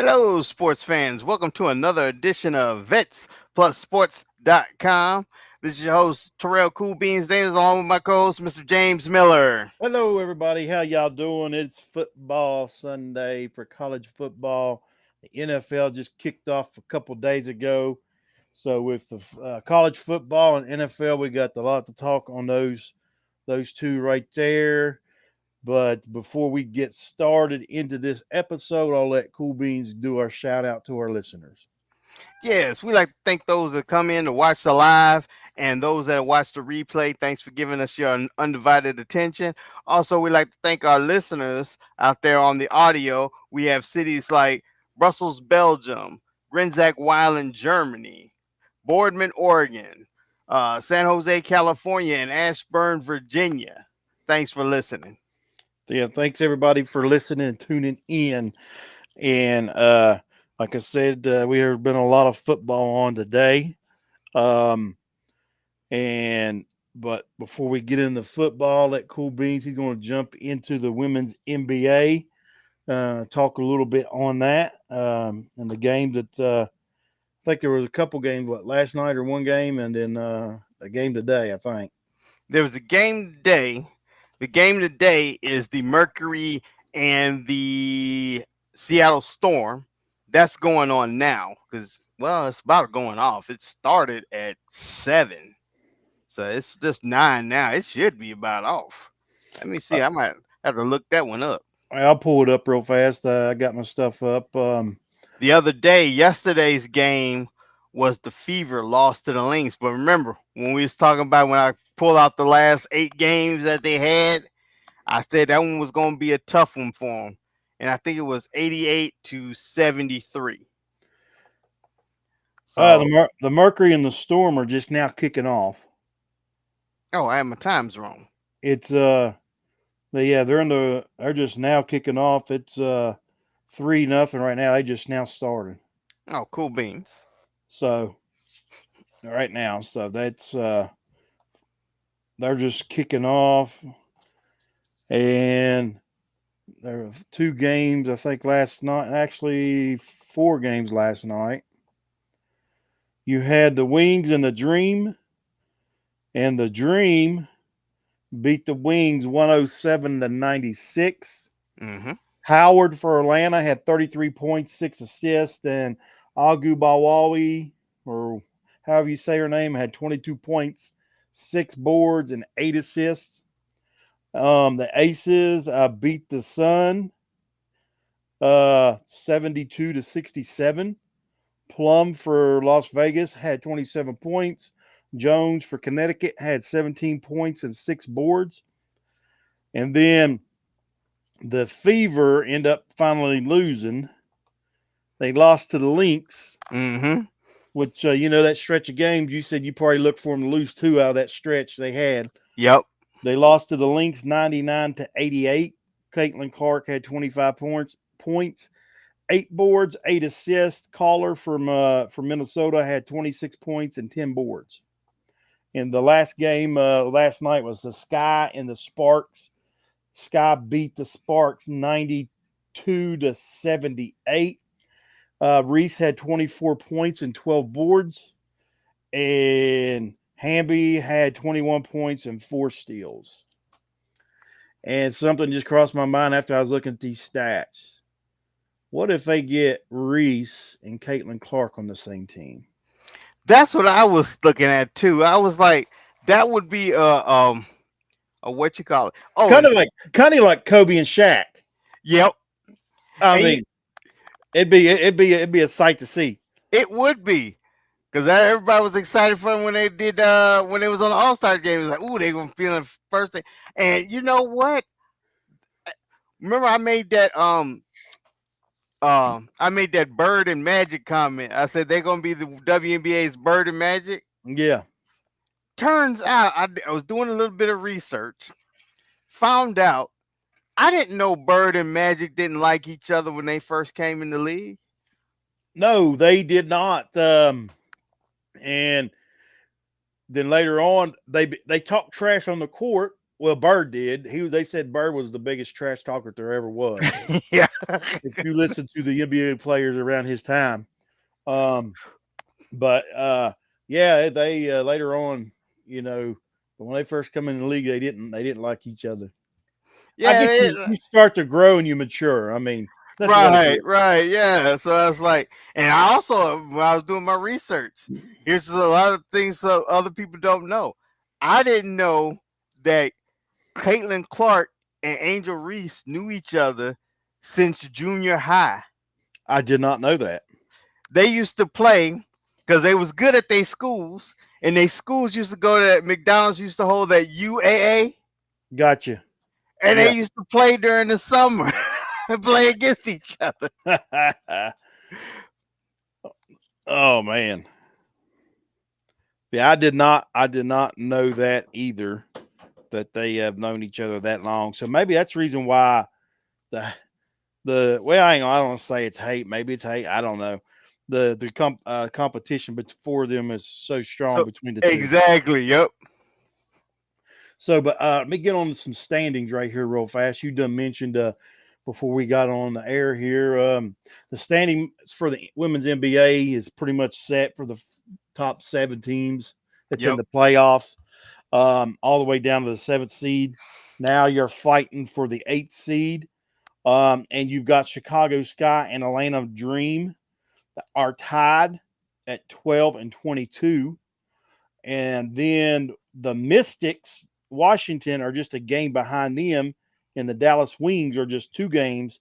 Hello, sports fans. Welcome to another edition of VetsPlusSports.com. This is your host, Terrell Cool Beans Davis, along with my co host, Mr. James Miller. Hello, everybody. How y'all doing? It's football Sunday for college football. The NFL just kicked off a couple days ago. So with the college football and NFL, we got a lot to talk on those two right there. But before we get started into this episode, I'll let Cool Beans do our shout out to our listeners. Yes, we like to thank those that come in to watch the live and those that watch the replay. Thanks for giving us your undivided attention. Also, we like to thank our listeners out there on the audio. We have cities like Brussels, Belgium, Grenzack, Weilen, Germany, Boardman, Oregon, San Jose, California, and Ashburn, Virginia. Thanks for listening. Yeah, thanks everybody for listening and tuning in. And like I said, we have been a lot of football on today. Um, And but before we get into football, let Cool Beans, he's going to jump into the women's NBA. Talk a little bit on that and the game that I think there was a couple games. What last night or one game, and then a game today. I think. There was a game today. The game today is the Mercury and the Seattle Storm. That's going on now because, well, it's about going off. It started at 7. So it's just 9 now. It should be about off. Let me see. I might have to look that one up. I'll pull it up real fast. I got my stuff up. The other day, yesterday's game was the Fever lost to the Lynx. But remember, when we was talking about when I pulled out the last 8 games that they had, I said that one was going to be a tough one for them. And I think it was 88-73. So, The Mercury and the Storm are just now kicking off. oh, I had my times wrong. It's they're just now kicking off. It's 3-0 right now. They just now started. Oh, cool beans. So right now, so that's they're just kicking off, and there were 2 games I think last night. Actually, 4 games last night. You had the Wings and the Dream, and the Dream beat the Wings 107-96. Mm-hmm. Howard for Atlanta had 33 points, 6 assists, and Agubawawi, or however you say her name, had 22 points, 6 boards, and 8 assists. The Aces beat the Sun 72-67. Plum for Las Vegas had 27 points. Jones for Connecticut had 17 points and 6 boards. And then the Fever end up finally losing. They lost to the Lynx, Mm-hmm. which, that stretch of games, you said you probably looked for them to lose 2 out of that stretch they had. Yep. They lost to the Lynx 99-88. Caitlin Clark had 25 points, 8 boards, 8 assists. Caller from Minnesota had 26 points and 10 boards. And the last game last night was the Sky and the Sparks. Sky beat the Sparks 92-78. Reese had 24 points and 12 boards. And Hamby had 21 points and 4 steals. And something just crossed my mind after I was looking at these stats. What if they get Reese and Caitlin Clark on the same team? That's what I was looking at too. I was like, that would be a what you call it? Oh, Kind of like Kobe and Shaq. yep. I And mean, it'd be a sight to see. it would be because everybody was excited for them when they did when they was on the All Star game. It was like, ooh, they were feeling first thing. And you know what? Remember, I made that Bird and Magic comment. I said they're gonna be the WNBA's Bird and Magic. Yeah. Turns out I was doing a little bit of research, found out I didn't know Bird and Magic didn't like each other when they first came in the league. No, they did not. And then later on, they talked trash on the court, Well, Bird did. They said Bird was the biggest trash talker there ever was. Yeah. If you listen to the NBA players around his time, um, but yeah, they later on, you know, when they first come in the league, they didn't like each other. I Yeah, guess you start to grow and you mature. I mean, that's what it right, is. right, yeah. So I was like, and I also, when I was doing my research, here's a lot of things other people don't know. I didn't know that Caitlin Clark and Angel Reese knew each other since junior high. I did not know that. They used to play because they was good at their schools, and their schools used to go to McDonald's used to hold that UAA, Gotcha. and they Yeah. used to play during the summer and play against each other. Oh man. Yeah, I did not know that either, that they have known each other that long. So maybe that's the reason why the well, I don't want to say it's hate. Maybe it's hate. I don't know. The competition but for them is so strong So between the two. exactly, yep, So, but let me get on to some standings right here real fast. You done mentioned before we got on the air here, the standing for the women's NBA is pretty much set for the top 7 teams that's in yep, the playoffs, all the way down to the 7th seed. Now you're fighting for the 8th seed, and you've got Chicago Sky and Atlanta Dream that are tied at 12 and 22. And then the Mystics, Washington, are just a game behind them, and the Dallas Wings are just 2 games,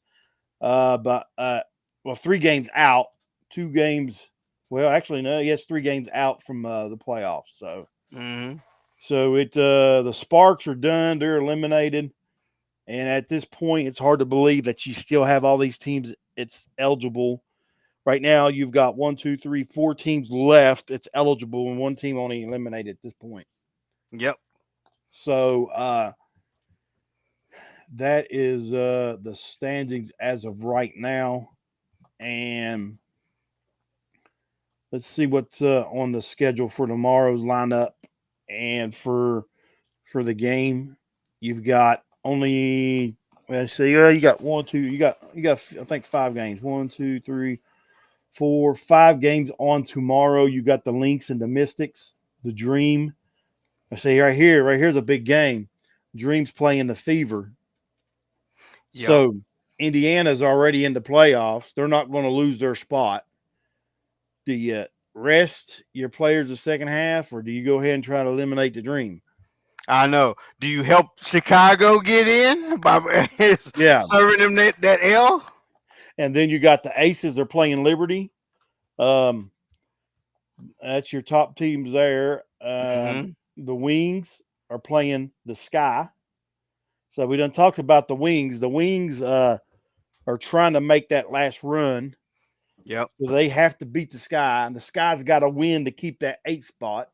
but well, 3 games out, 2 games. Well, actually, no, yes, 3 games out from the playoffs. hmm So the Sparks are done; they're eliminated, and at this point, it's hard to believe that you still have all these teams. It's eligible right now. You've got 1, 2, 3, 4 teams left. It's eligible, and one team only eliminated at this point. yep. So that is the standings as of right now. And let's see what's on the schedule for tomorrow's lineup. And for the game, you've got only let's see, you got one, two, you got I think 5 games. 1, 2, 3, 4, 5 games on tomorrow. You got the Lynx and the Mystics, the Dream. I say right here's a big game. Dreams playing the Fever. Yep. So Indiana's already in the playoffs. They're not going to lose their spot. Do you rest your players the second half, or do you go ahead and try to eliminate the Dream? I know. Do you help Chicago get in by Yeah. serving them that L? And then you got the Aces. They're playing Liberty. Um, that's your top teams there. Hmm The Wings are playing the Sky. So we done talked about the Wings. The Wings are trying to make that last run. Yep. So they have to beat the Sky, and the Sky's got to win to keep that 8 spot.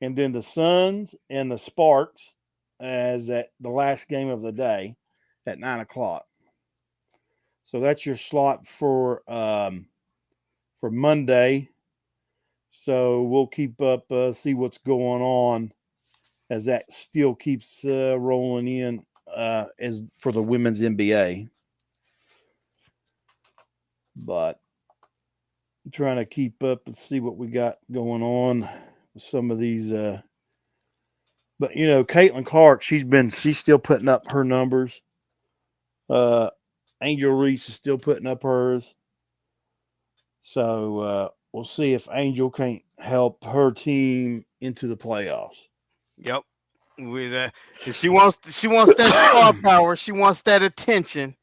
And then the Suns and the Sparks as at the last game of the day at 9 o'clock. So that's your slot for Monday. So we'll keep up, see what's going on as that still keeps rolling in as for the women's NBA. But I'm trying to keep up and see what we got going on with some of these. But Caitlin Clark, she's still putting up her numbers. Uh, Angel Reese is still putting up hers. So we'll see if Angel can't help her team into the playoffs. Yep. With if she wants that star power, she wants that attention.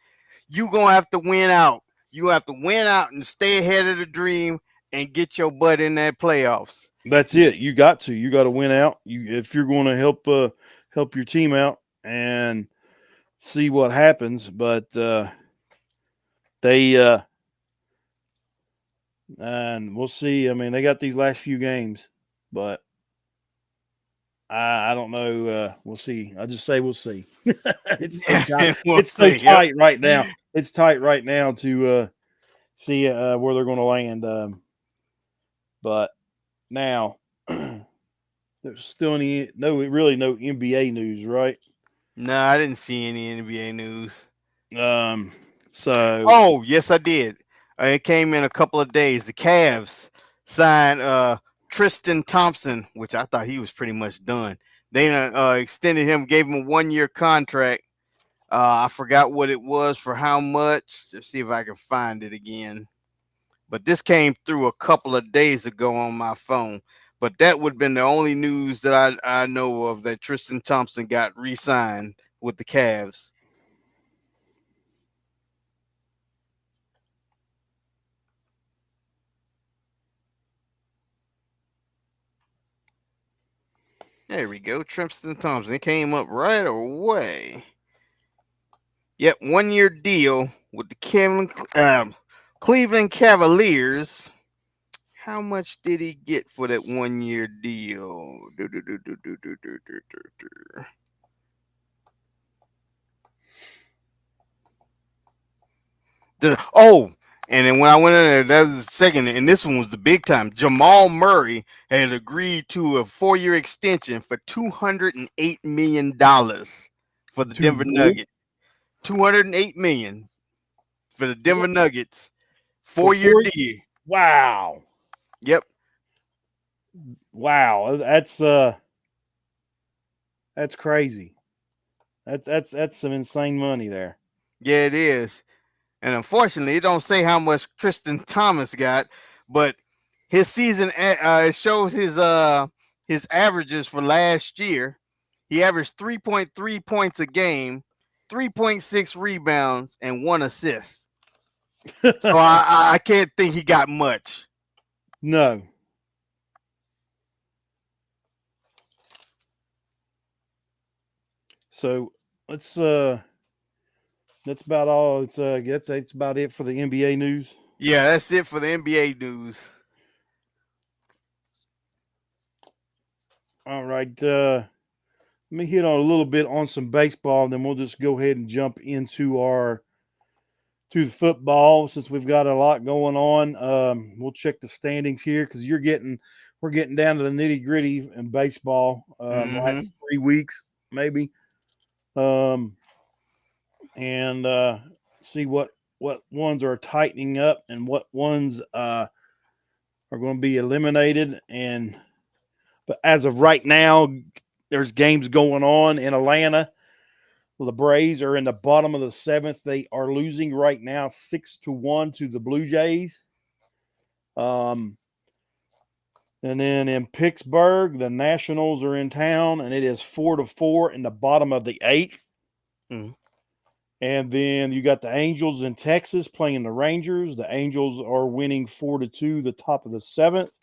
You gonna have to win out. You have to win out and stay ahead of the Dream and get your butt in that playoffs. That's it. You got to. You got to win out. If you're going to help your team out and see what happens. But they and we'll see. I mean, they got these last few games, but I don't know. We'll see. I just say we'll see. It's so tight. Yeah, we'll It's so see. Yep. tight right now. It's tight right now to see where they're going to land. But now there's still any no really no NBA news, right? No, I didn't see any NBA news. Um, so Oh, yes, I did. It came in a couple of days. The Cavs signed Tristan Thompson, which I thought he was pretty much done. They extended him, gave him a 1 year contract. I forgot what it was for how much. Let's see if I can find it again. But this came through a couple of days ago on my phone. But that would have been the only news that I know of, that Tristan Thompson got re signed with the Cavs. There we go. Tristan Thompson. It came up right away. Yep, 1 year deal with the Cleveland Cavaliers. How much did he get for that 1 year deal? Oh, and then when I went in there, that was the second, and this one was the big time. Jamal Murray had agreed to a 4 year extension for $208 million for the to Denver whoop Nuggets. 208 million for the Denver what Nuggets. for 4 year 4? deal. Wow, Yep. wow, that's crazy. That's some insane money there. Yeah, it is. And unfortunately, it don't say how much Tristan Thomas got, but his season it shows his averages for last year. He averaged 3.3 points a game, 3.6 rebounds, and 1 assist. So I can't think he got much. No, so let's that's about all. It's that's about it for the NBA news. Yeah, that's it for the NBA news. All right, let me hit on a little bit on some baseball, and then we'll just go ahead and jump into our to the football since we've got a lot going on. We'll check the standings here because we're getting down to the nitty gritty in baseball. Last Hmm 3 weeks maybe, um, and see what ones are tightening up and what ones are going to be eliminated. And but as of right now, there's games going on in Atlanta. The Braves are in the bottom of the seventh. They are losing right now 6-1 to the Blue Jays. Um, and then in Pittsburgh, the Nationals are in town, and it is 4-4 in the bottom of the eighth. hmm And then you got the Angels in Texas playing the Rangers. The Angels are winning 4-2, the top of the seventh.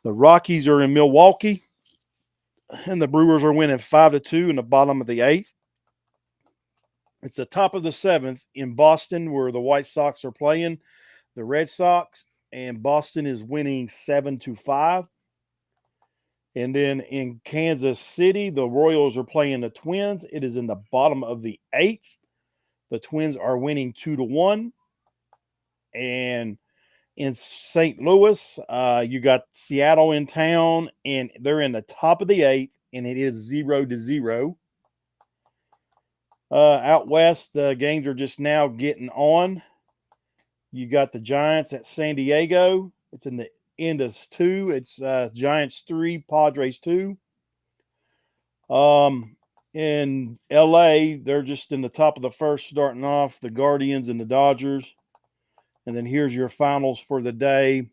The Rockies are in Milwaukee, and the Brewers are winning 5-2 in the bottom of the eighth. It's the top of the seventh in Boston, where the White Sox are playing the Red Sox, and Boston is winning 7-5. And then in Kansas City, the Royals are playing the Twins. It is in the bottom of the eighth. The Twins are winning 2-1. And in St. Louis, you got Seattle in town, and they're in the top of the eighth, and it is 0-0. Out west, the games are just now getting on. You got the Giants at San Diego. It's in the end of two. It's Giants 3, Padres 2. Um, in LA, they're just in the top of the first, starting off the Guardians and the Dodgers. And then here's your finals for the day.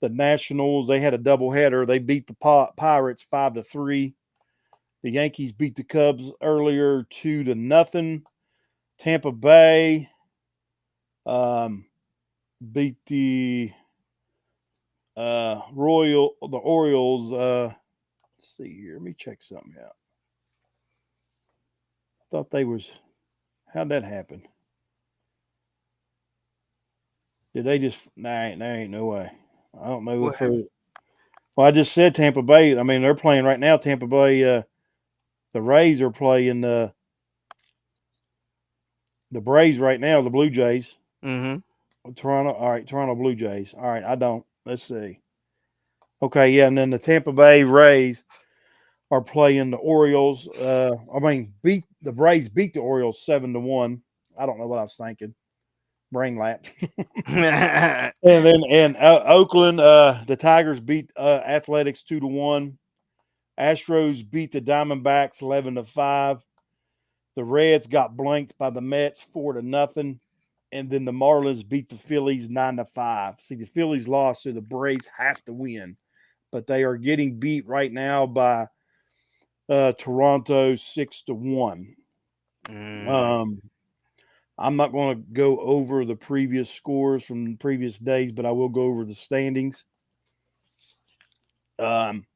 The Nationals, they had a doubleheader. They beat the Pirates 5-3. The Yankees beat the Cubs earlier 2-0. Tampa Bay um, beat the Orioles. Let's see here. Let me check something out. I thought they was. How'd that happen? Did they just? Nah, there ain't no way. I don't know What if. happened? Well, I just said Tampa Bay. I mean, they're playing right now. Tampa Bay. The Rays are playing the Braves right now. The Blue Jays. Hmm Toronto. All right, Toronto Blue Jays. All right, I don't. Let's see. Okay, yeah, and then the Tampa Bay Rays are playing the Orioles. Beat the Braves beat the Orioles 7-1. I don't know what I was thinking. Brain lapse. And then Oakland, the Tigers beat Athletics 2-1. Astros beat the Diamondbacks 11-5. The Reds got blanked by the Mets 4-0. And then the Marlins beat the Phillies 9-5. See, the Phillies lost, so the Braves have to win, but they are getting beat right now by Toronto 6-1. Mm. Um, I'm not going to go over the previous scores from previous days, but I will go over the standings. Um,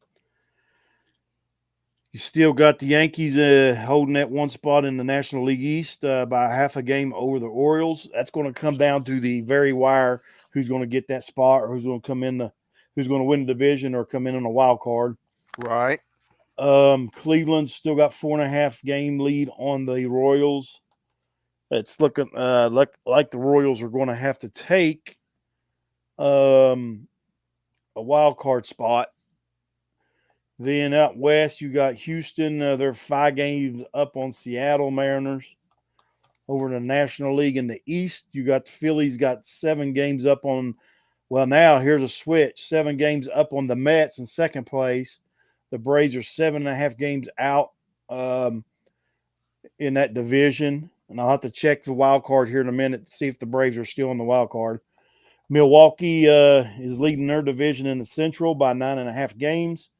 you still got the Yankees holding that one spot in the National League East by half a game over the Orioles. That's going to come down to the very wire who's going to get that spot or who's going to who's going to win the division or come in on a wild card. Right. Cleveland's still got 4.5 game lead on the Royals. It's looking like the Royals are going to have to take um, a wild card spot. Then out west, you got Houston. They're 5 games up on Seattle Mariners. Over in the National League in the East, you got the Phillies got 7 games up on. Well, now here's a switch: 7 games up on the Mets in second place. The Braves are 7.5 games out in that division, and I'll have to check the wild card here in a minute to see if the Braves are still in the wild card. Milwaukee is leading their division in the Central by 9.5 games.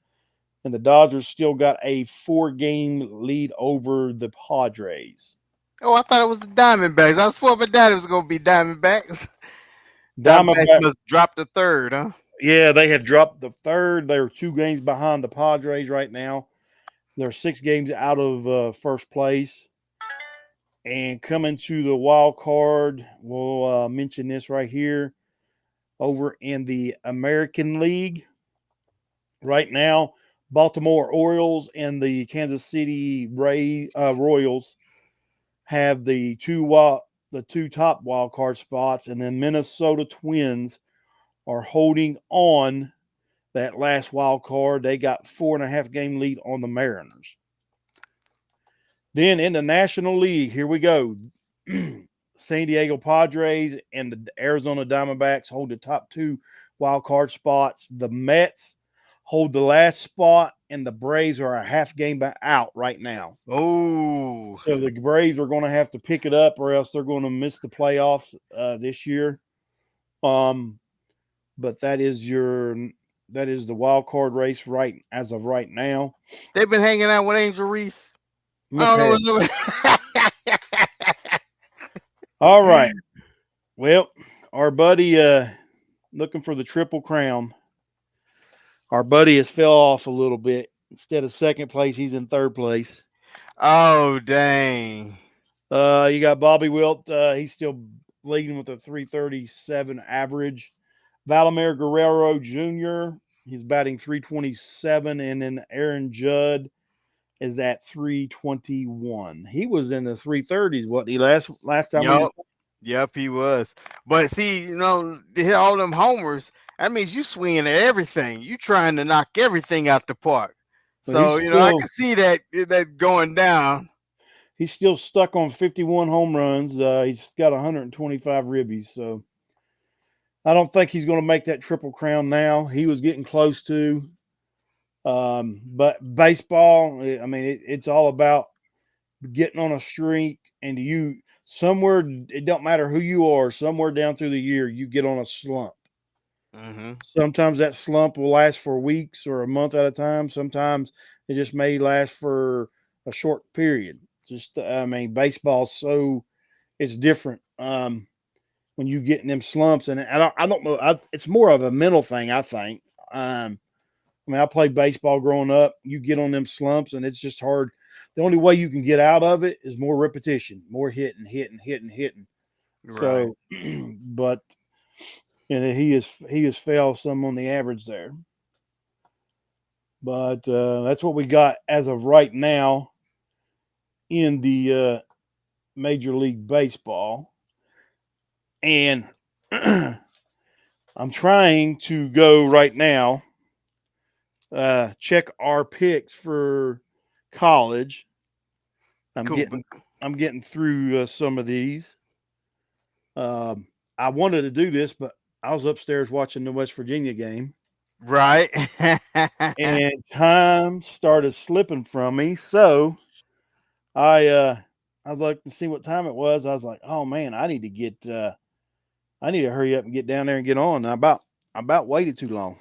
And the Dodgers still got a 4 game lead over the Padres. Oh, I thought it was the Diamondbacks. I swore my dad it was gonna be Diamondbacks. Diamondbacks Diamondback, must drop the third, huh? yeah, they have dropped the third. They're 2 games behind the Padres right now. They're 6 games out of first place. And coming to the wild card, we'll mention this right here. Over in the American League, right now, Baltimore Orioles and the Kansas City Royals have the two top wild card spots, and then Minnesota Twins are holding on that last wild card. They got 4.5 game lead on the Mariners. Then in the National League, here we go. San Diego Padres and the Arizona Diamondbacks hold the top 2 wild card spots. The Mets hold the last spot, and the Braves are a half game out right now. Oh, So the Braves are going to have to pick it up, or else they're going to miss the playoffs this year. Um, but that is the wild card race right as of right now. they've been hanging out with Angel Reese. Must I have. don't know what's All right. Well, our buddy looking for the triple crown. Our buddy has fell off a little bit. Instead of second place, he's in third place. Oh, dang. You got Bobby Wilt. He's still leading with a 337 average. Valimir Guerrero Jr. He's batting 327, and then Aaron Judd is at 321. He was in the 330s. What he last time we Yup. was Yep, he was. But see, to hit all them homers, that means you swinging at everything. You trying to knock everything out the park. but he's So, I still can see that going down. he's still stuck on 51 home runs. He's got 125 ribbies, so I don't think he's going to make that triple crown now. He was getting close to. But baseball, I mean, it's all about getting on a streak, and you somewhere it don't matter who you are, somewhere down through the year you get on a slump. Hmm. Sometimes that slump will last for weeks or a month at a time. Sometimes it just may last for a short period. Just I mean, baseball's so it's different. When you get in them slumps, and I don't know. It's more of a mental thing, I think. I mean, I played baseball growing up. You get on them slumps, and it's just hard. The only way you can get out of it is more repetition, more hitting, hitting, hitting, hitting. Right. So, but he has fell some on the average there. But that's what we got as of right now in the Major League Baseball, and I'm trying to go right now check our picks for college. I'm Cool. getting I'm getting through some of these. Um, I wanted to do this, but I was upstairs watching the West Virginia game, Right. and time started slipping from me. So I uh, I was like to see what time it was. I was like, oh man, I need to hurry up and get down there and get on. I about waited too long.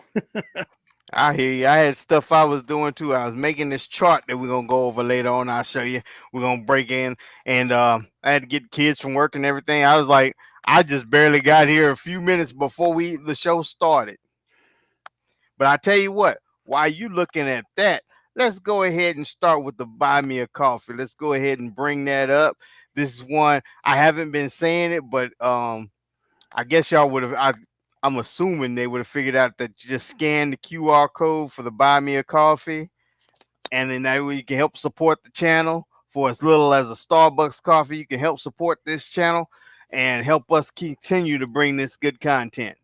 I hear you. I had stuff I was doing too. I was making this chart that we're gonna go over later on. I'll show you. We're gonna break in, and I had to get kids from work and everything. I was like, I just barely got here a few minutes before the show started. But I tell you what, while you looking at that, let's go ahead and start with the buy me a coffee. Let's go ahead and bring that up. This is one I haven't been saying it, but I guess y'all would have. I'm assuming they would have figured out that you just scan the QR code for the buy me a coffee, and then that way you can help support the channel for as little as a Starbucks coffee. You can help support this channel and help us continue to bring this good content.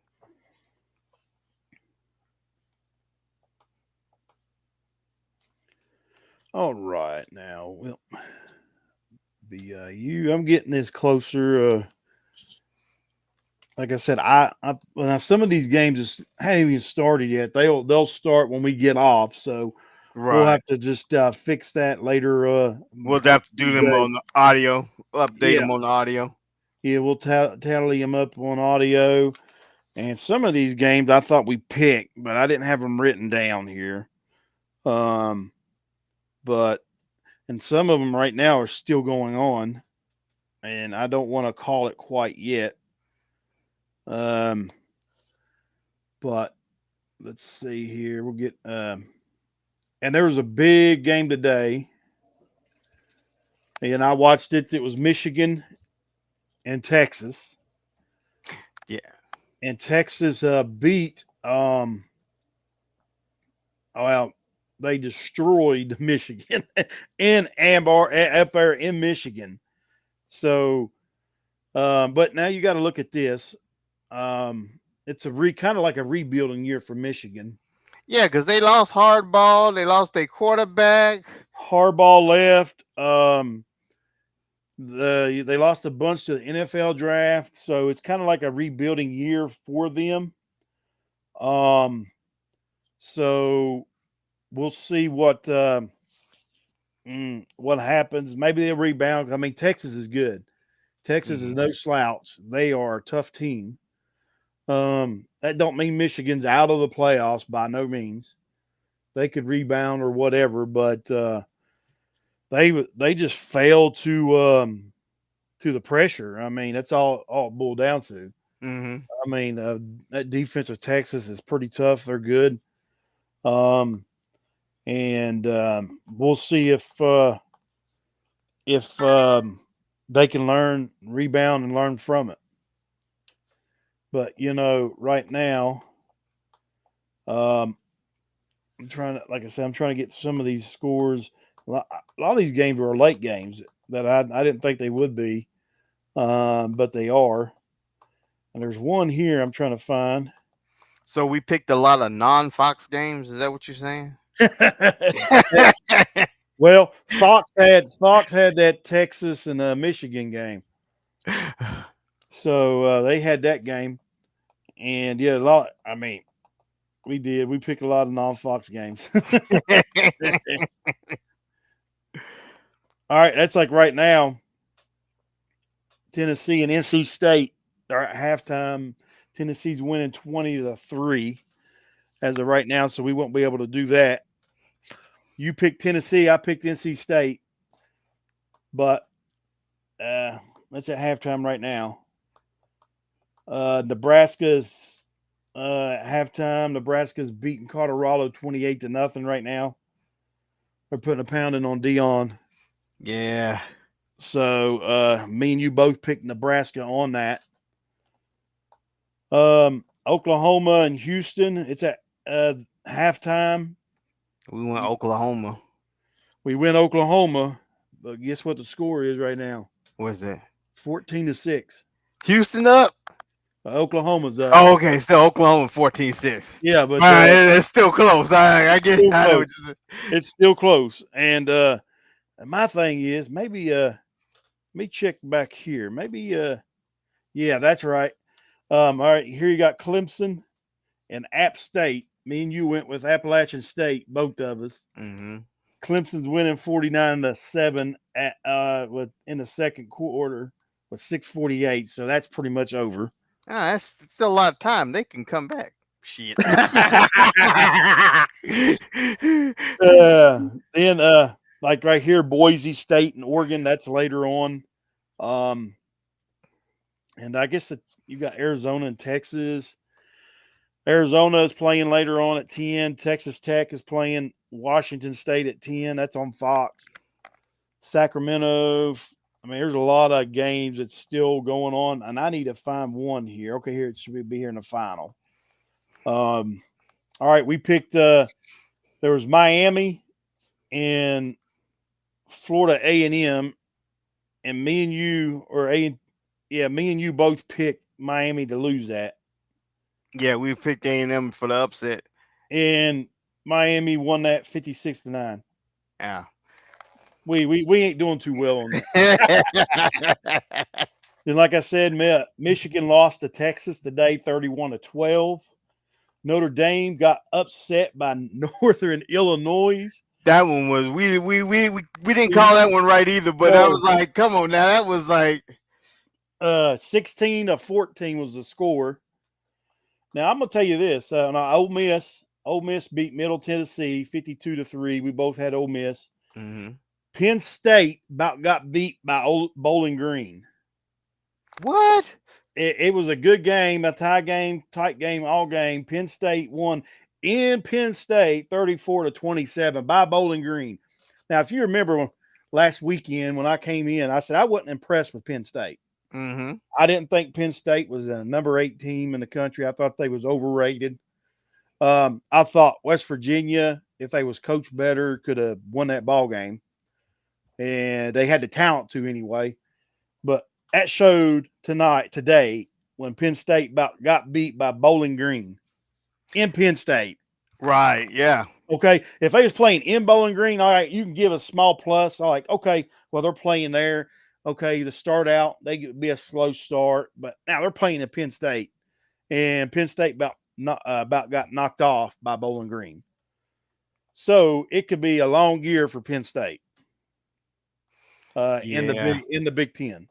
All right, now well, BIU. I'm getting this closer. Like I said, well, now some of these games haven't even started yet. They'll start when we get off, so we'll Right. have to just fix that later. We'll Probably have to do them today. on the audio, update Yeah, them on the audio. yeah, we'll tally them up on audio. And some of these games I thought we picked, but I didn't have them written down here. Um, but and some of them right now are still going on, and I don't want to call it quite yet. Um, but let's see here. We'll get and there was a big game today, and I watched it. It was Michigan and Texas, Yeah. and Texas beat well, they destroyed Michigan in Ambar up there in Michigan. So, but now you got to look at this. Um, it's a kind of like a rebuilding year for Michigan. Yeah, because they lost hardball. They lost their quarterback. Harbaugh left. They lost a bunch to the NFL draft, so it's kind of like a rebuilding year for them. Um, so we'll see what happens. Maybe they'll rebound. I mean, Texas is good. Texas is Mhm. no slouch. They are a tough team. That don't mean Michigan's out of the playoffs by no means. They could rebound or whatever, but they just fail to the pressure. I mean, that's all it boiled down to. Mhm. I mean, that defense of Texas is pretty tough. They're good. Um, and we'll see if they can learn, rebound, and learn from it. But right now, um, I'm trying to, like I said, I'm trying to get some of these scores. A lot of these games were late games that I didn't think they would be, but they are. And there's one here I'm trying to find. So we picked a lot of non-Fox games. Is that what you're saying? Well, Fox had that Texas and Michigan game, so they had that game, and yeah, a lot. I mean, we picked a lot of non-Fox games. All right, that's like right now, Tennessee and NC State are at halftime. Tennessee's winning 20-3 as of right now, so we won't be able to do that. You picked Tennessee, I picked NC State, but that's at halftime right now. Nebraska's halftime. Nebraska's beating Colorado 28-0 right now. They're putting a pounding on Dion. Yeah. So me and you both picked Nebraska on that. Oklahoma and Houston. It's at halftime. We went Oklahoma. We win Oklahoma, but guess what the score is right now? What's that? 14-6. Houston up. Oklahoma's up. Oh, okay, still Oklahoma 14-6. Yeah, All but right, it's still close. I guess still I know close. what you're It's still close. And my thing is maybe let me check back here. Maybe yeah, that's right. All right, here you got Clemson and App State. Me and you went with Appalachian State, both of us. saying. Clemson's winning 49-7 at with in the second quarter with 6:48. So that's pretty much over. Ah, that's still a lot of time. They can come back. Shit. Then like right here, Boise State and Oregon, that's later on. Um and I guess you got Arizona and Texas. Arizona is playing later on at 10. Texas Tech is playing Washington State at 10. That's on Fox. Sacramento. I mean, there's a lot of games that's still going on, and I need to find one here. Okay, here it should be here in the final. All right, we picked. There was Miami and Florida A&M, and me and you, or A, yeah, me and you both picked Miami to lose that, Yeah, we picked A&M for the upset. and Miami won that 56-9. Yeah. We ain't doing too well on that. And like I said, Michigan lost to Texas today, 31-12. Notre Dame got upset by Northern Illinois. That one was we didn't We call that one right either, but I was know like, come on now, that was like 16-14 was the score. Now I'm gonna tell you this: now Ole Miss beat Middle Tennessee 52-3. We both had Ole Miss. mhm. Penn State about got beat by Bowling Green. What? It was a good game, a tie game, tight game, all game. Penn State won in Penn State 34-27 by Bowling Green. Now, if you remember last weekend when I came in, I said I wasn't impressed with Penn State. Mhm. I didn't think Penn State was a number 8 team in the country. I thought they was overrated. I thought West Virginia, if they was coached better, could have won that ball game, and they had the talent to anyway. But that showed today, when Penn State got beat by Bowling Green in Penn State. Right, yeah. Okay, if they was playing in Bowling Green, all right, you can give a small plus. All right, okay, well they're playing there. Okay, to start out, they could be a slow start, but now they're playing in Penn State, and Penn State about got knocked off by Bowling Green. So it could be a long year for Penn State Yeah. In the Big Ten.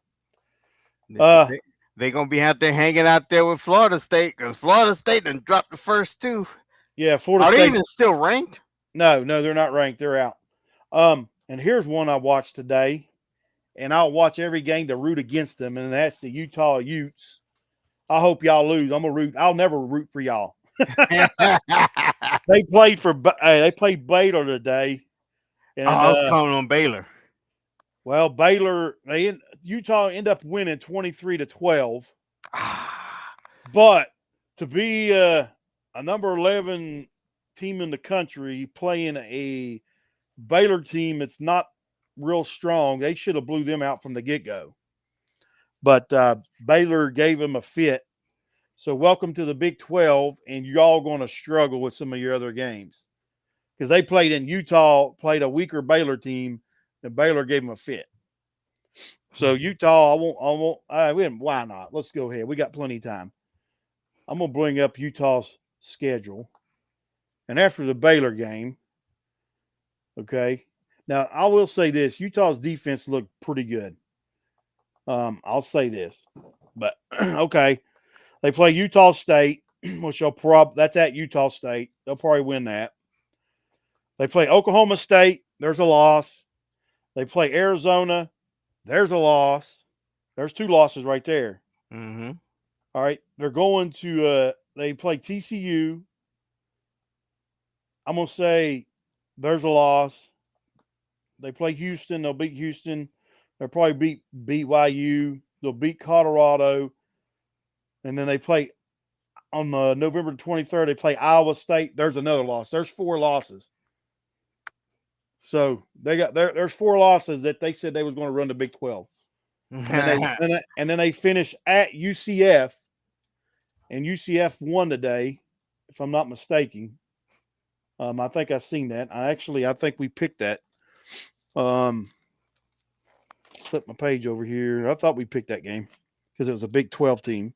They, Uh, they, they gonna be out there hanging out there with Florida State because Florida State done dropped the first two. yeah, Florida Are they State. even still ranked? No, they're not ranked. They're out. And here's one I watched today, and I'll watch every game to root against them, and that's the Utah Utes. I hope y'all lose. I'm gonna root. I'll never root for y'all. Oh, They played Baylor today, and I was calling on Baylor. well, Baylor Utah end up winning 23-12, but to be a number 11 team in the country playing a Baylor team that's not real strong, they should have blew them out from the get go. But Baylor gave them a fit. So welcome to the Big 12, and y'all going to struggle with some of your other games because they played in Utah, played a weaker Baylor team, and Baylor gave them a fit. So Utah, why not? Let's go ahead. We got plenty of time. I'm gonna bring up Utah's schedule, and after the Baylor game, okay. Now I will say this: Utah's defense looked pretty good. I'll say this, but okay, they play Utah State, which that's at Utah State. They'll probably win that. They play Oklahoma State. There's a loss. They play Arizona. There's a loss. There's 2 losses right there. Mm-hmm. All right, they're going to they play TCU. I'm gonna say there's a loss. They play Houston. They'll beat Houston. They'll probably beat BYU. They'll beat Colorado, and then they play on November 23rd. They play Iowa State. There's another loss. There's 4 losses. So they got there's 4 losses that they said they was going to run the Big 12, and then they finish at UCF, and UCF won today, if I'm not mistaken. I think I seen that. I think we picked that. Um, Flip my page over here. I thought we picked that game because it was a Big 12 team.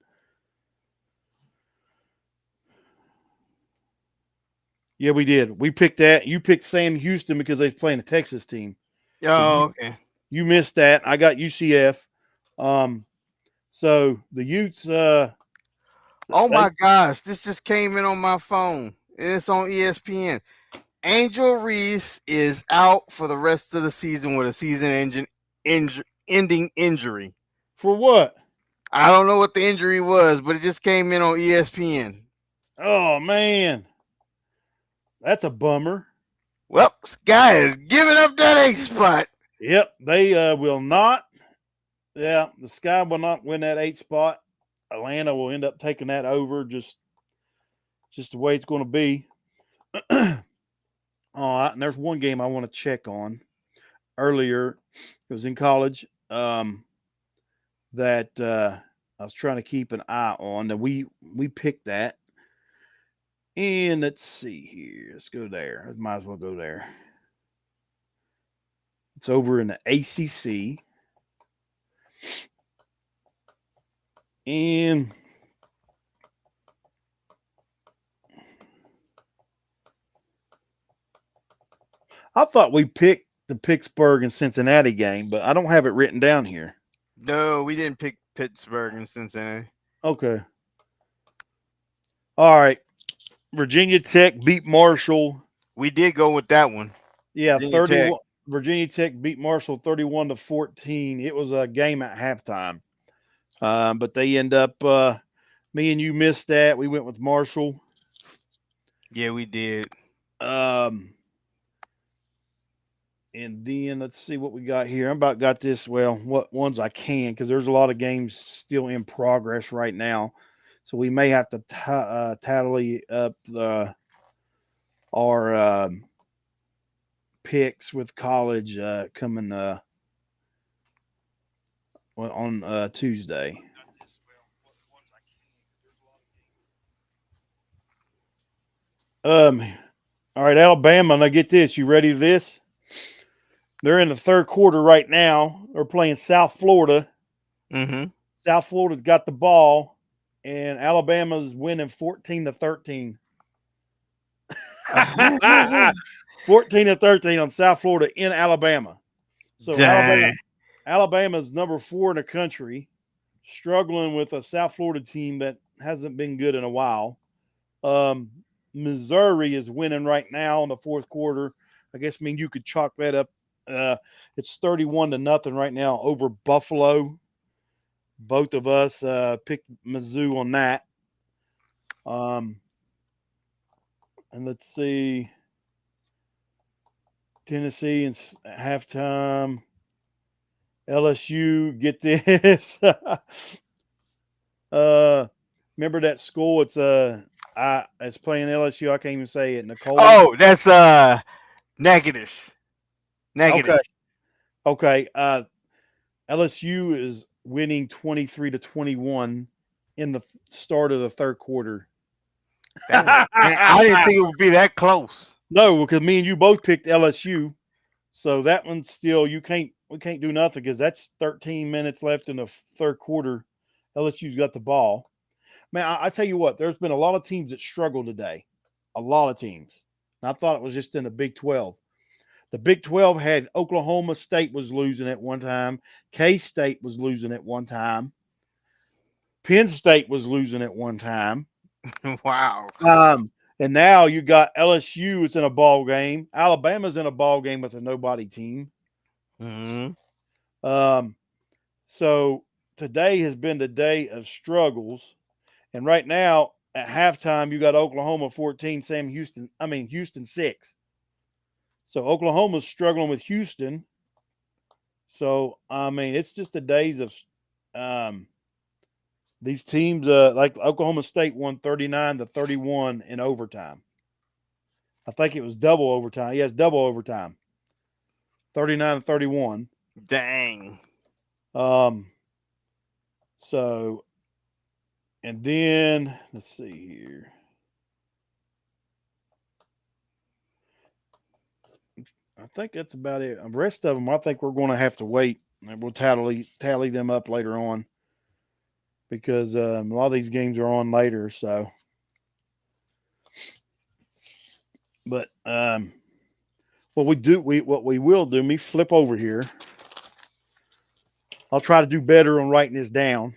Yeah, we did. We picked that. You picked Sam Houston because they was playing a Texas team. So Oh, okay. you missed that. I got UCF. Um, so the Utes, Oh they my gosh, this just came in on my phone. It's on ESPN. Angel Reese is out for the rest of the season with a ending injury. for what? I don't know what the injury was, but it just came in on ESPN. Oh man, that's a bummer. Well, Sky is giving up that eighth spot. Yep, they will not. Yeah, the Sky will not win that 8 spot. Atlanta will end up taking that over. Just the way it's going to be. All right, and there's one game I want to check on earlier. It was in college that I was trying to keep an eye on. And we picked that. And let's see here. Let's go there. Might as well go there. It's over in the ACC. And I thought we picked the Pittsburgh and Cincinnati game, but I don't have it written down here. No, we didn't pick Pittsburgh and Cincinnati. Okay. All right. Virginia Tech beat Marshall. We did go with that one. Yeah, Virginia Tech. 31. Virginia Tech beat Marshall 31-14. It was a game at halftime. But they end up me and you missed that. We went with Marshall. Yeah, we did. Um and then let's see what we got here. I'm about got this. Well, what ones I can because there's a lot of games still in progress right now, so we may have to tally up our picks with college coming on Tuesday. Um, all right, Alabama. Now get this. You ready for this? They're in the third quarter right now. They're playing South Florida. Mm-hmm. South Florida's got the ball, and Alabama's winning 14-13. 14-13 on South Florida in Alabama. So Dang. Alabama's number 4 in the country, struggling with a South Florida team that hasn't been good in a while. Um, Missouri is winning right now in the fourth quarter. I guess you could chalk that up. It's 31-0 right now over Buffalo. Both of us picked Mizzou on that. And let's see, Tennessee and halftime. LSU, get this. Remember that school? It's playing LSU. I can't even say it. Nicole. Oh, that's negative. Okay. Negative. Okay. LSU is winning 23-21 in the start of the third quarter. Dang. Man, I didn't think it would be that close. No, because me and you both picked LSU. So that one's still we can't do nothing because that's 13 minutes left in the third quarter. LSU's got the ball. Man, I tell you what, there's been a lot of teams that struggle today. A lot of teams. And I thought it was just in the Big 12. The Big 12 had Oklahoma State was losing at one time. K-State was losing at one time. Penn State was losing at one time. Wow. And now you got LSU. It's in a ball game. Alabama's in a ball game with a nobody team. Mm-hmm. Um, so today has been the day of struggles. And right now at halftime, you got Oklahoma 14, Houston 6. So Oklahoma's struggling with Houston. So it's just the days of these teams. Like Oklahoma State won 39-31 in overtime. I think it was double overtime. Yes, double overtime. 39-31. Dang. Um, so And then let's see here. I think that's about it. The rest of them, I think we're going to have to wait, and we'll tally them up later on because a lot of these games are on later. So, but what we will do. Me flip over here. I'll try to do better on writing this down.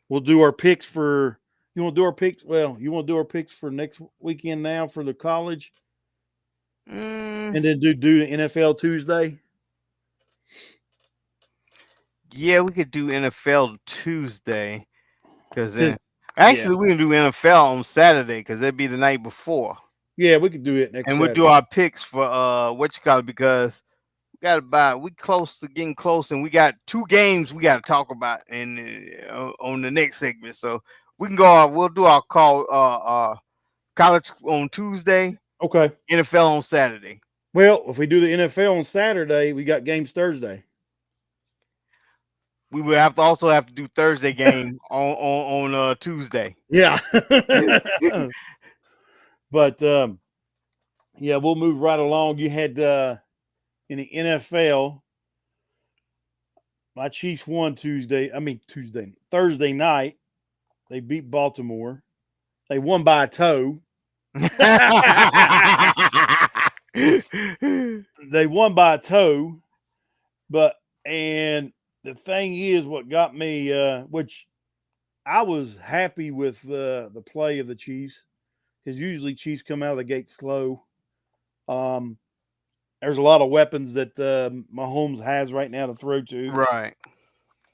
We'll do our picks for. You want to do our picks? Well, you want to do our picks for next weekend now for the college, mm, and then do the NFL Tuesday. yeah, we could do NFL Tuesday because then Because yeah, actually we can do NFL on Saturday because it'd be the night before, yeah, we could do it next and we'll do Saturday. our picks for what you call it because got about we close to getting close, and we got two games we got to talk about in on the next segment. So we can go. We'll do our call college on Tuesday, Okay. NFL on Saturday. Well, if we do the NFL on Saturday, we got games Thursday. We will have to also have to do Thursday game on Tuesday. Yeah. But yeah, we'll move right along. You had in the NFL, my Chiefs won Thursday night. They beat Baltimore. They won by a toe. They won by a toe, but and the thing is, what got me, which I was happy with the play of the Chiefs because usually Chiefs come out of the gate slow. Um, there's a lot of weapons that Mahomes has right now to throw to. Right.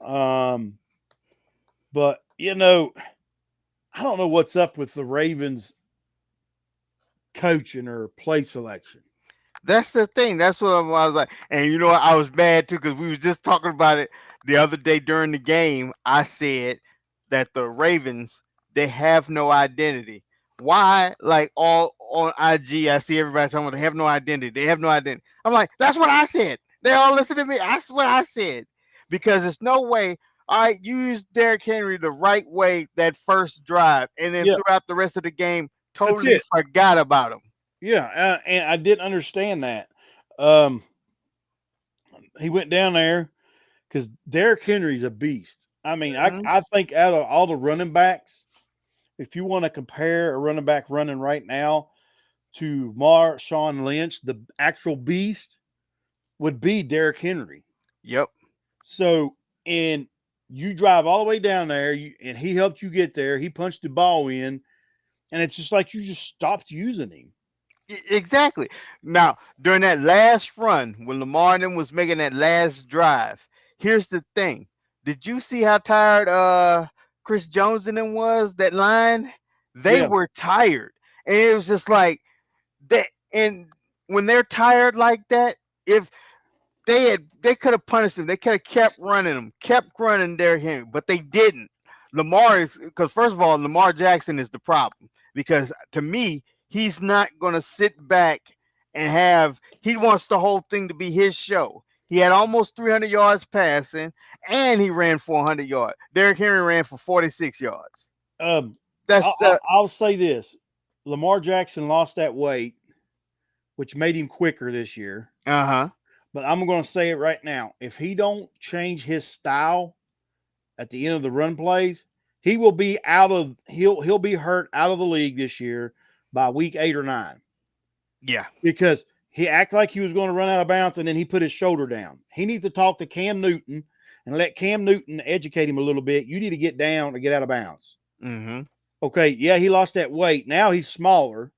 Um, but I don't know what's up with the Ravens coaching or play selection. That's the thing. That's what I was like. And you know what? I was mad too because we was just talking about it the other day during the game. I said that the Ravens they have no identity. Why? Like all on IG, I see everybody talking about they have no identity. They have no identity. I'm like, that's what I said. They all listen to me. That's what I said. Because there's no way. All right, you use Derrick Henry the right way that first drive, and then Yeah, throughout the rest of the game, that's totally it. forgot about him. Yeah, and I didn't understand that. Um, he went down there because Derrick Henry's a beast. I mean, Mhm. I think out of all the running backs, if you want to compare a running back running right now to Marshawn Lynch, the actual beast would be Derrick Henry. Yep. So, and you drive all the way down there, and he helped you get there. He punched the ball in, and it's just like you just stopped using him. Exactly. Now, during that last run, when Lamar and them was making that last drive, here's the thing. Did you see how tired Chris Jones and them was? That line, they Yeah, were tired, and it was just like that. And when they're tired like that, if they could have punished him. They could have kept running him, kept running Derrick Henry, but they didn't. Lamar is because first of all, Lamar Jackson is the problem because to me, he's not gonna sit back and have he wants the whole thing to be his show. He had almost 300 yards passing, and he ran 400 yards. Derrick Henry ran for 46 yards. um, That's I'll say this: Lamar Jackson lost that weight, which made him quicker this year. uh-huh. But I'm going to say it right now: if he don't change his style at the end of the run plays, he will be out of he'll be hurt out of the league this year by week 8 or 9 Yeah. because he acted like he was going to run out of bounds and then he put his shoulder down. He needs to talk to Cam Newton and let Cam Newton educate him a little bit. You need to get down or get out of bounds. Mm-hmm. Okay, yeah, he lost that weight. Now he's smaller,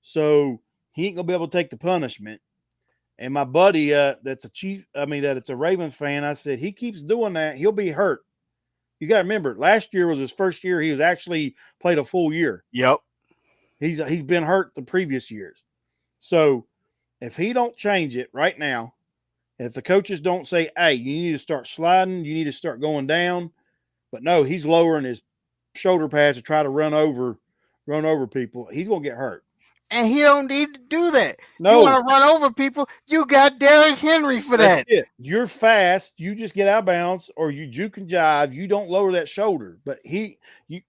so he ain't gonna be able to take the punishment. And my buddy, that's a chief, I mean, that it's a Ravens fan, I said, he keeps doing that, he'll be hurt. You got to remember, last year was his first year. He was actually played a full year. Yep. He's been hurt the previous years. So if he don't change it right now, if the coaches don't say, hey, you need to start sliding, you need to start going down, but no, he's lowering his shoulder pads to try to run over people, he's gonna get hurt. and he don't need to do that. You No, want to run over people? You got Derrick Henry for that's that. it. You're fast. You just get out of bounds, or you juke and jive. You don't lower that shoulder. But you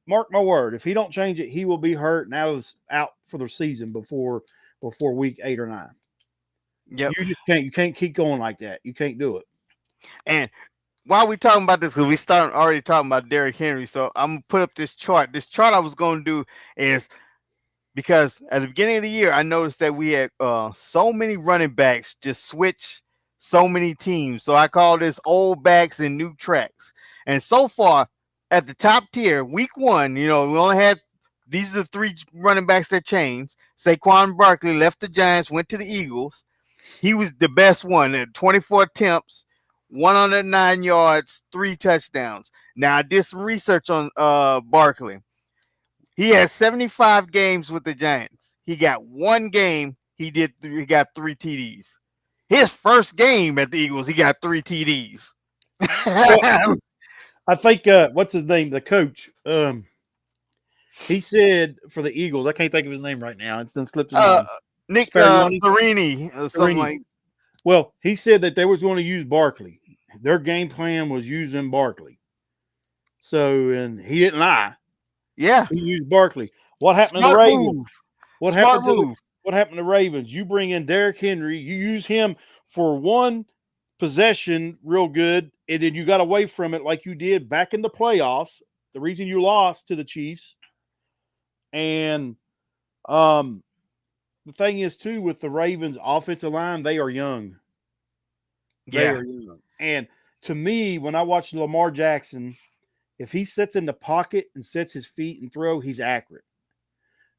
mark my word. If he don't change it, he will be hurt and out for the season before week 8 or 9. Yep. You just can't. You can't keep going like that. You can't do it. And while we talking about this, because we started already talking about Derrick Henry, so I'm gonna put up this chart. This chart I was gonna do is because at the beginning of the year, I noticed that we had so many running backs just switch so many teams. So I call this old backs and new tracks. And so far, at the top tier, week one, we only had these are the three running backs that changed. Saquon Barkley left the Giants, went to the Eagles. He was the best one at 24 attempts, 109 yards, 3 touchdowns. Now I did some research on Barkley. He has 75 games with the Giants. He got one game. He got 3 TDs. His first game at the Eagles, he got 3 TDs. Well, I think what's his name, the coach. He said for the Eagles. I can't think of his name right now. It's done slipped his uh, mind. Nick Sparioni. Serini or something Carini. like. Well, he said that they was going to use Barkley. Their game plan was using Barkley. So, and he didn't lie. Yeah, He used Barkley. What happened to the smart Ravens? move. What Smart happened to the move. What happened to Ravens? You bring in Derrick Henry. You use him for one possession, real good, and then you got away from it like you did back in the playoffs. The reason you lost to the Chiefs, and um, the thing is too with the Ravens' offensive line, they are young. They Yeah. are young, and to me, when I watch Lamar Jackson, if he sits in the pocket and sets his feet and throw, he's accurate.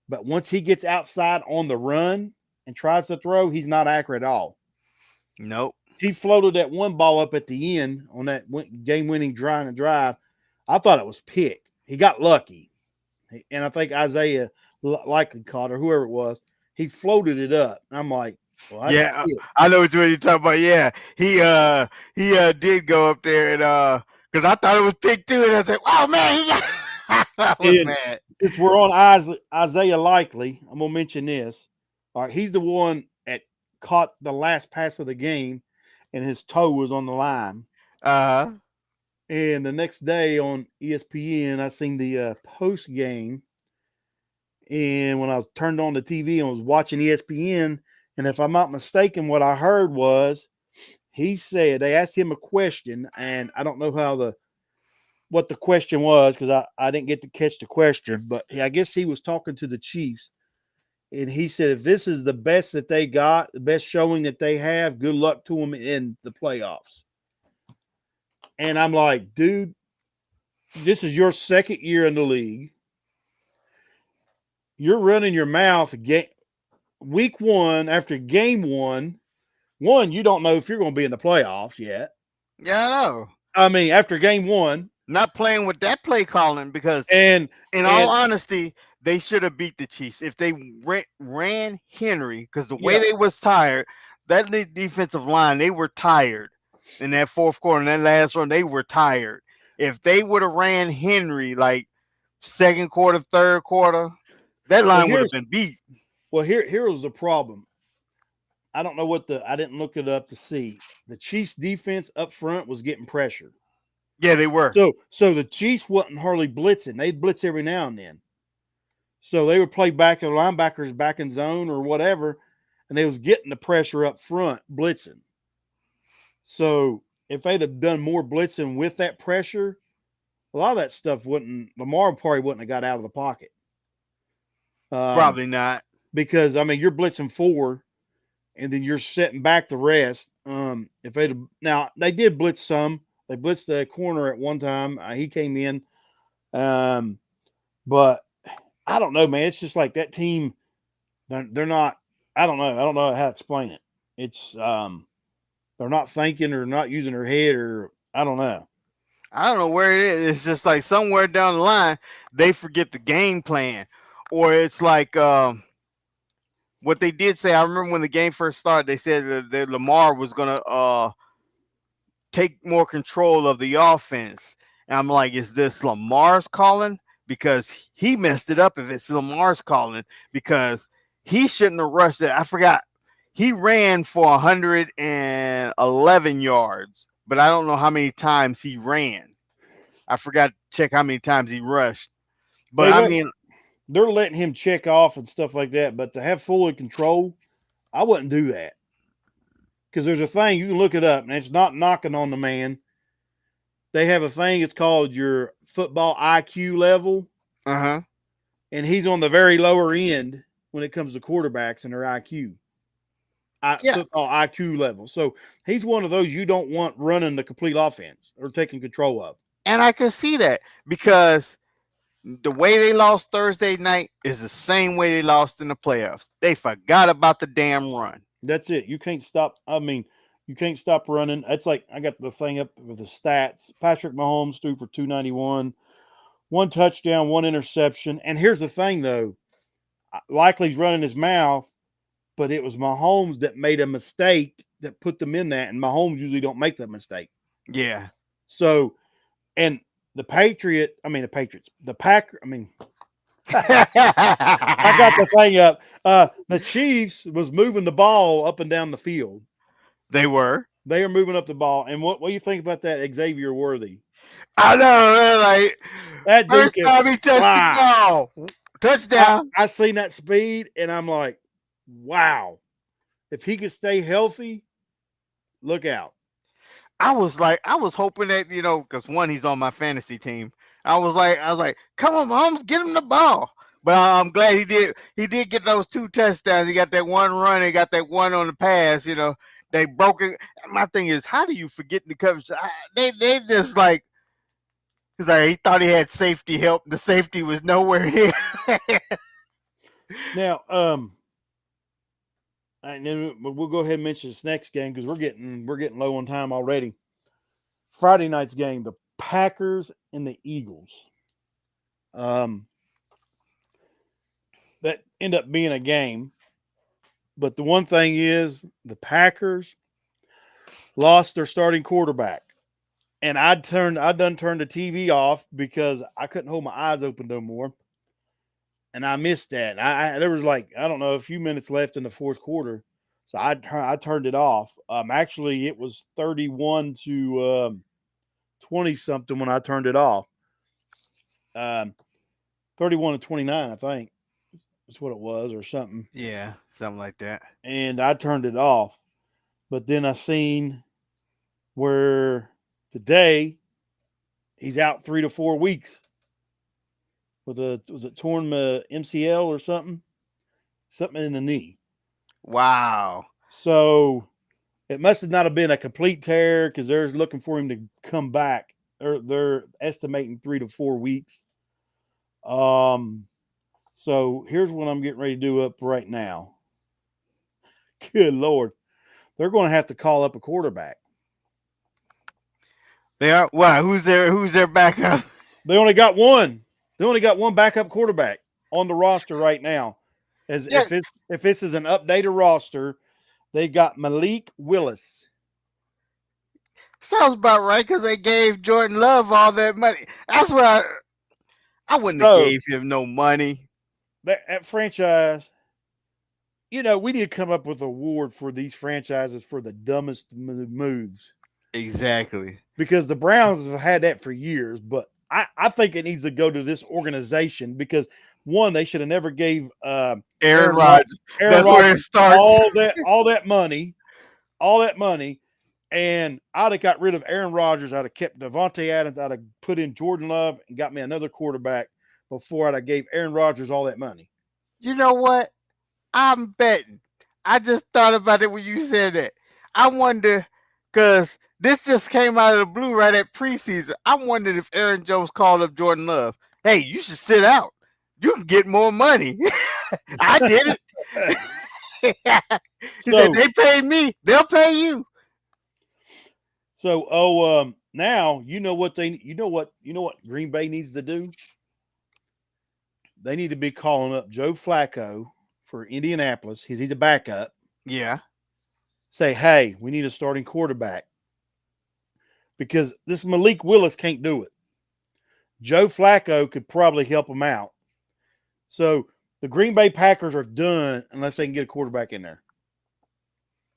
But once he gets outside on the run and tries to throw, he's not accurate at all. Nope. He floated that one ball up at the end on that game-winning drive. I thought it was pick. He got lucky, and I think Isaiah likely caught or whoever it was. He floated it up. I'm like, well, that's Yeah, pick. I know what you're talking about. Yeah, he did go up there and because I thought it was pick two, and I said, "Oh man, he got." I was And mad. since we're on Isaiah Likely, I'm gonna mention this. All right, he's the one that caught the last pass of the game, and his toe was on the line. Uh huh. And the next day on ESPN, I seen the post game, and when I was turned on the TV and was watching ESPN, and if I'm not mistaken, what I heard was he said they asked him a question, and I don't know what the question was because I didn't get to catch the question, but I guess he was talking to the Chiefs, and he said if this is the best that they got, the best showing that they have, good luck to them in the playoffs. And I'm like, dude, this is your second year in the league. You're running your mouth week one after game one. One, you don't know if you're going to be in the playoffs yet. Yeah, I know. I mean, after game one, Not playing with that play calling because, and in all and honesty, they should have beat the Chiefs if they ran Henry because the way yeah, they was tired, that defensive line they were tired in that fourth quarter. In that last run, they were tired. If they would have ran Henry like second quarter, third quarter, that well line would have here's been beat. here was the problem. I don't know I didn't look it up to see. The Chiefs defense up front was getting pressure. Yeah, they were. So the Chiefs wasn't hardly blitzing. They'd blitz every now and then. So they would play back their linebackers back in zone or whatever, and they was getting the pressure up front, blitzing. So if they'd have done more blitzing with that pressure, a lot of that stuff Lamar probably wouldn't have got out of the pocket. Probably not. Because I mean you're blitzing four and then you're setting back the rest. If now they did blitz some. They blitzed the corner at one time. He came in. But I don't know, man. It's just like that team. They're not. I don't know. I don't know how to explain it. It's they're not thinking or not using their head or I don't know. I don't know where it is. It's just like somewhere down the line they forget the game plan, or it's like what they did say. I remember when the game first started, they said that Lamar was gonna take more control of the offense. And I'm like, is this Lamar's calling? Because he messed it up if it's Lamar's calling because he shouldn't have rushed it. I forgot. He ran for 111 yards, but I don't know how many times he ran. I forgot to check how many times he rushed. But They I let mean, they're letting him check off and stuff like that, but to have full control, I wouldn't do that because there's a thing you can look it up, and it's not knocking on the man. They have a thing. It's called your football IQ level, uh huh. and he's on the very lower end when it comes to quarterbacks and their Yeah, football IQ level. So he's one of those you don't want running the complete offense or taking control of. and I can see that because the way they lost Thursday night is the same way they lost in the playoffs. They forgot about the damn run. That's it. You can't stop. I mean, you can't stop running. That's like I got the thing up with the stats. Patrick Mahomes threw for 291, one touchdown, one interception. And here's the thing, though. Likely he's running his mouth, but it was Mahomes that made a mistake that put them in that, and Mahomes usually don't make that mistake. Yeah. So, and the Patriots, the Packer, I got the thing up. The Chiefs was moving the ball up and down the field. They were. They are moving up the ball. And what do you think about that Xavier Worthy? I know. Man, like That dude first can time he touched the fly. ball, I, touchdown. I seen that speed and I'm like, wow. If he could stay healthy, look out. I was hoping that because one, he's on my fantasy team. I was like, come on, Mahomes, get him the ball. But I'm glad he did. He did get those two touchdowns. He got that one run. He got that one on the pass. They broke it. My thing is, how do you forget the coverage? They just like he's like he thought he had safety help. The safety was nowhere here. Now, and then we'll go ahead and mention this next game because we're getting low on time already. Friday night's game, the Packers and the Eagles. Um, that end up being a game, but the one thing is the Packers lost their starting quarterback, and I done turned the TV off because I couldn't hold my eyes open no more, and I missed that. There was like I don't know a few minutes left in the fourth quarter, so I turned it off. Actually, it was 31 to 20 something when I turned it off. Um, 31 to 29, I think that's what it was, or something. Yeah, something like that. And I turned it off, but then I seen where today he's out 3 to 4 weeks with a was it torn MCL or something in the knee. Wow. So it must have not have been a complete tear because they're looking for him to come back. They're estimating 3 to 4 weeks. Um, so here's what I'm getting ready to do up right now. Good Lord, they're going to have to call up a quarterback. They are. Wow. Who's their backup? They only got one. They only got one backup quarterback on the roster right now. As Yeah, if this is an updated roster, they've got Malik Willis. sounds about right because they gave Jordan Love all that money. That's what I wouldn't have So gave him no money. that franchise, we need to come up with an award for these franchises for the dumbest moves Exactly. because the Browns have had that for years. But I think it needs to go to this organization because one, they should have never gave Aaron Aaron Rod- Rodgers. Aaron That's where Rodgers it starts. all that money, and I'd have got rid of Aaron Rodgers. I'd have kept Devontae Adams. I'd have put in Jordan Love and got me another quarterback before I'd have gave Aaron Rodgers all that money. You know what? I'm betting. I just thought about it when you said that. I wonder because this just came out of the blue right at preseason. I'm wondering if Aaron Jones called up Jordan Love. Hey, you should sit out. You can get more money. I did it. He said So they paid me. They'll pay you. now you know what Green Bay needs to do. They need to be calling up Joe Flacco for Indianapolis. He's a backup. Yeah. Say, hey, we need a starting quarterback because this Malik Willis can't do it. Joe Flacco could probably help him out. So The Green Bay Packers are done unless they can get a quarterback in there.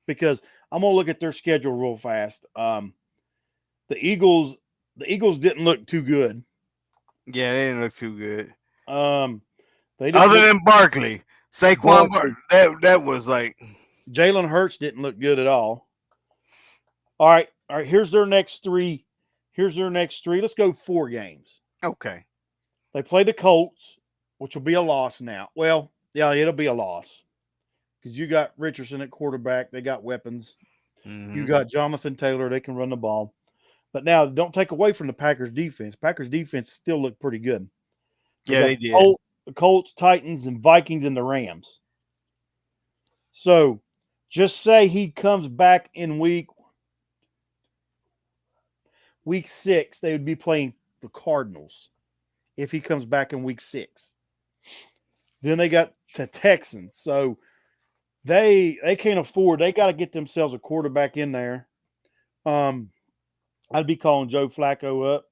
Because I'm gonna look at their schedule real fast. The Eagles, the Eagles didn't look too good. Yeah, they didn't look too good. Um, they didn't Other look. than Barkley, Saquon Barkley, Barkley, that was like Jalen Hurts didn't look good at all. All right. Here's their next three. Here's their next three. Let's go 4 games. okay. They play the Colts, which will be a loss now. Well, yeah, it'll be a loss because you got Richardson at quarterback. They got weapons. You Hmm. got Jonathan Taylor. They can run the ball. But now, don't take away from the Packers defense. Packers defense still look pretty good. They Yeah, got they did. The Colts, Titans, and Vikings, and the Rams. So, just say he comes back in week 6. They would be playing the Cardinals if he comes back in week 6. Then they got the Texans. So they can't afford. They got to get themselves a quarterback in there. Um, I'd be calling Joe Flacco up,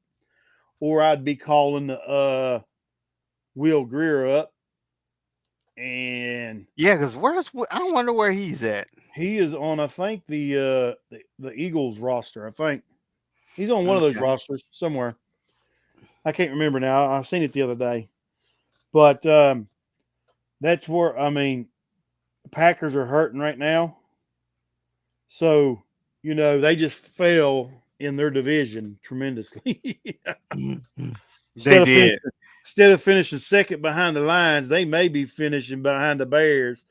or I'd be calling Will Greer up, and Yeah, because I wonder where he's at. he is on, I think, the Eagles roster. I think he's on one of those Okay. rosters somewhere. I can't remember now. I seen it the other day, but that's where I mean, Packers are hurting right now. So they just fell in their division tremendously. They instead of finishing did. instead of finishing second behind the Lions, they may be finishing behind the Bears.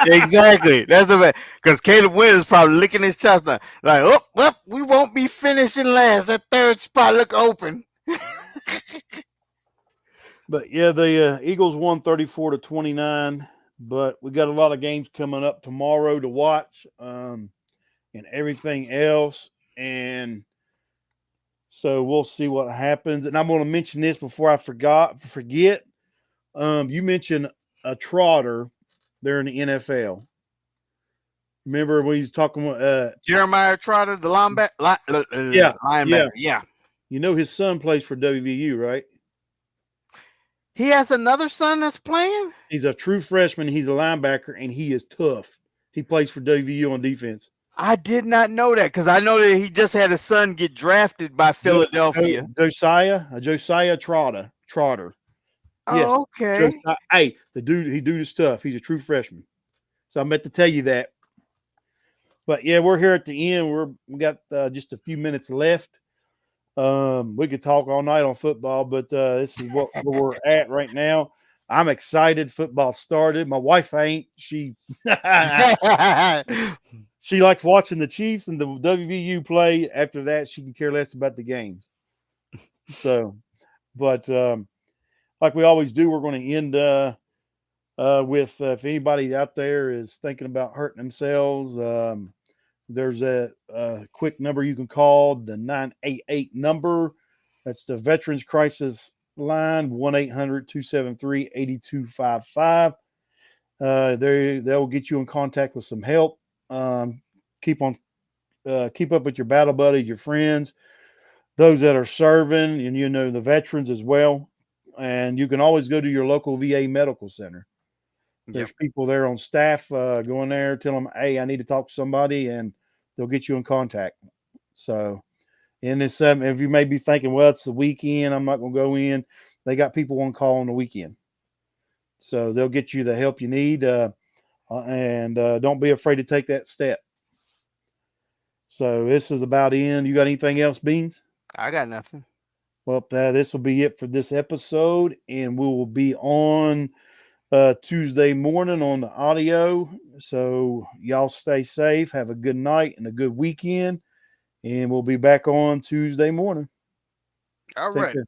Exactly. That's the because Caleb Williams is probably licking his chest now. Like, oh, well, we won't be finishing last. That third spot look open. But yeah, the Eagles won 34-29. But we got a lot of games coming up tomorrow to watch, and everything else. And so we'll see what happens. And I'm going to mention this before I forget. You mentioned a Trotter there in the NFL. Remember when he was talking? Jeremiah Trotter, the Yeah, yeah. linebacker. Yeah. His son plays for WVU, right? He has another son that's playing? He's a true freshman. He's a linebacker, and he is tough. He plays for WVU on defense. I did not know that because I know that he just had a son get drafted by Philadelphia. Josiah Trotter. Yes, Oh, okay. Josiah. Hey, he dude is tough. He's a true freshman. So I meant to tell you that. But yeah, we're here at the end. We got just a few minutes left. We could talk all night on football, but this is where we're at right now. I'm excited. Football started. My wife ain't. She she likes watching the Chiefs and the WVU play. After that, she can care less about the games. So, but like we always do, we're going to end with if anybody out there is thinking about hurting themselves. There's a quick number you can call, the 988 number. That's the Veterans Crisis Line, 1-800-273-8255. They'll get you in contact with some help. Keep up with your battle buddies, your friends, those that are serving, and the veterans as well. And you can always go to your local VA medical center. Yep. There's people there on staff. Go in there, tell them, hey, I need to talk to somebody, and they'll get you in contact. So, and it's if you may be thinking, well, it's the weekend, I'm not going to go in. They got people on call on the weekend, so they'll get you the help you need, and don't be afraid to take that step. So this is about in. You got anything else, Beans? I got nothing. Well, this will be it for this episode, and we will be on Tuesday morning on the audio. So y'all stay safe, have a good night and a good weekend, and we'll be back on Tuesday morning. All Take right. care.